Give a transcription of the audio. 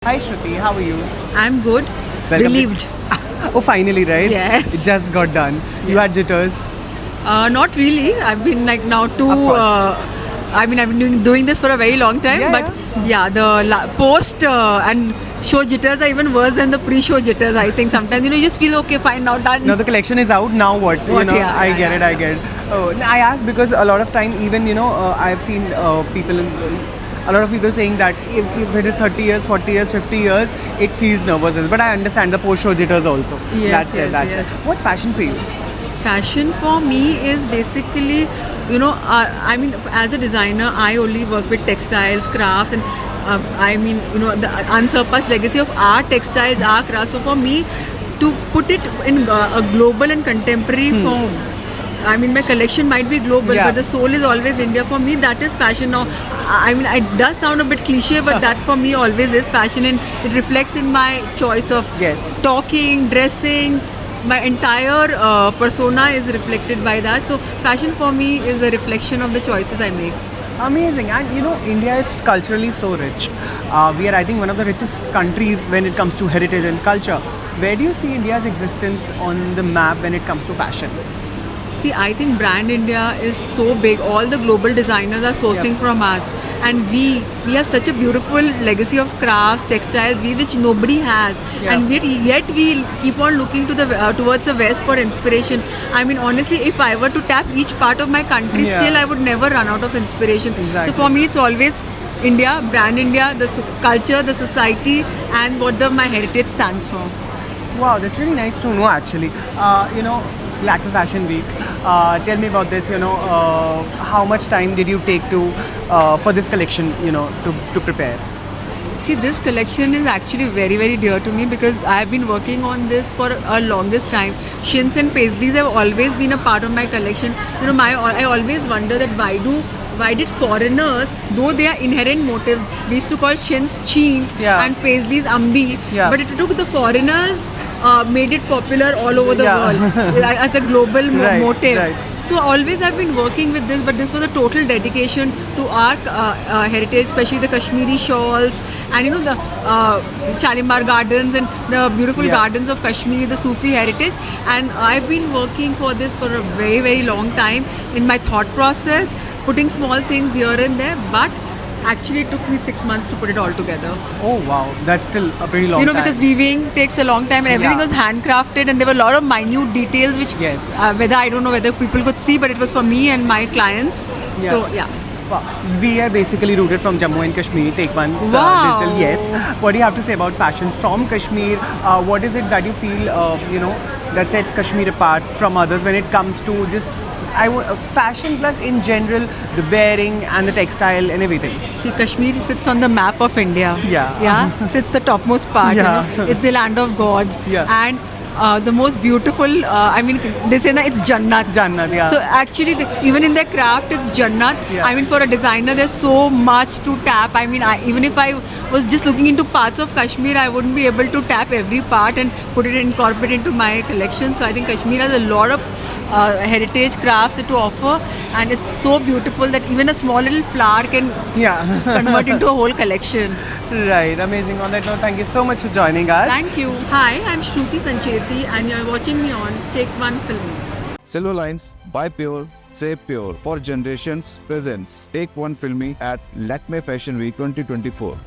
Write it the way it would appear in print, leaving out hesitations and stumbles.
Hi Shruti, how are you? I'm good. Welcome Relieved. Oh, finally, right? Yes. It just got done. You had jitters. Not really. I've been like now Of course. I've been doing this for a very long time. Yeah, But yeah, the post and show jitters are even worse than the pre-show jitters. I think sometimes you just feel okay, fine, now done. Now the collection is out. Now what? Yeah, I get it. I get it. Oh, I asked because a lot of time, even I've seen a lot of people saying that if it is 30 years, 40 years, 50 years, it feels nervous. But I understand the post-show jitters also. Yes, That's yes. there. What's fashion for you? Fashion for me is basically, as a designer, I only work with textiles, crafts, and the unsurpassed legacy of our textiles, our crafts. So for me, to put it in a global and contemporary form, my collection might be global, Yeah. but the soul is always India. For me, that is fashion. Now, it does sound a bit cliche, but that for me always is fashion, and it reflects in my choice of Yes. talking, dressing. My entire persona is reflected by that. So, fashion for me is a reflection of the choices I make. Amazing. And India is culturally so rich. We are, I think, one of the richest countries when it comes to heritage and culture. Where do you see India's existence on the map when it comes to fashion? See, I think brand India is so big. All the global designers are sourcing from us, and we have such a beautiful legacy of crafts, textiles, which nobody has. Yeah. And yet we keep on looking to the towards the west for inspiration. Honestly, if I were to tap each part of my country, Yeah. still I would never run out of inspiration. Exactly. So for me, it's always India, brand India, the culture, the society, and what my heritage stands for. Wow, that's really nice to know actually. Lakme Fashion Week. Tell me about this, how much time did you take for this collection, to prepare? See, this collection is actually very, very dear to me because I have been working on this for a longest time. Shins and paisleys have always been a part of my collection. I always wonder that why did foreigners, though they are inherent motifs, we used to call shins chint Yeah. and paisleys ambi, Yeah. but it took the foreigners. Made it popular all over the Yeah. world as a global Right, motive. right. So always I've been working with this, but this was a total dedication to our heritage, especially the Kashmiri shawls and the Shalimar Gardens and the beautiful Yeah. gardens of Kashmir, the Sufi heritage. And I've been working for this for a very, very long time in my thought process, putting small things here and there, but actually it took me 6 months to put it all together. Oh wow, that's still a pretty long time. Because weaving takes a long time and everything Yeah. was handcrafted, and there were a lot of minute details which Yes. I don't know whether people could see, but it was for me and my clients. Yeah. So yeah. Wow. We are basically rooted from Jammu and Kashmir. Take one Wow. digital. Yes. What do you have to say about fashion from Kashmir? What is it that you feel that sets Kashmir apart from others when it comes to just fashion plus in general the wearing and the textile and everything? See, Kashmir sits on the map of India. Yeah. Yeah. Sits the topmost part. Yeah. It's the land of gods. Yeah. And the most beautiful, they say that it's Jannat. Jannat, yeah. So actually, even in their craft, it's Jannat. Yeah. For a designer, there's so much to tap. Even if I was just looking into parts of Kashmir, I wouldn't be able to tap every part and incorporate into my collection. So I think Kashmir has a lot of heritage crafts to offer, and it's so beautiful that even a small little flower can Yeah. convert into a whole collection. Right. Amazing. On that note, thank you so much for joining us. Thank you. Hi, I'm Shruti Sancheti, and you're watching me on Take One Filmy. Silverlines, buy pure, save pure. For generations presents Take One Filmy at Lakmē Fashion Week 2024.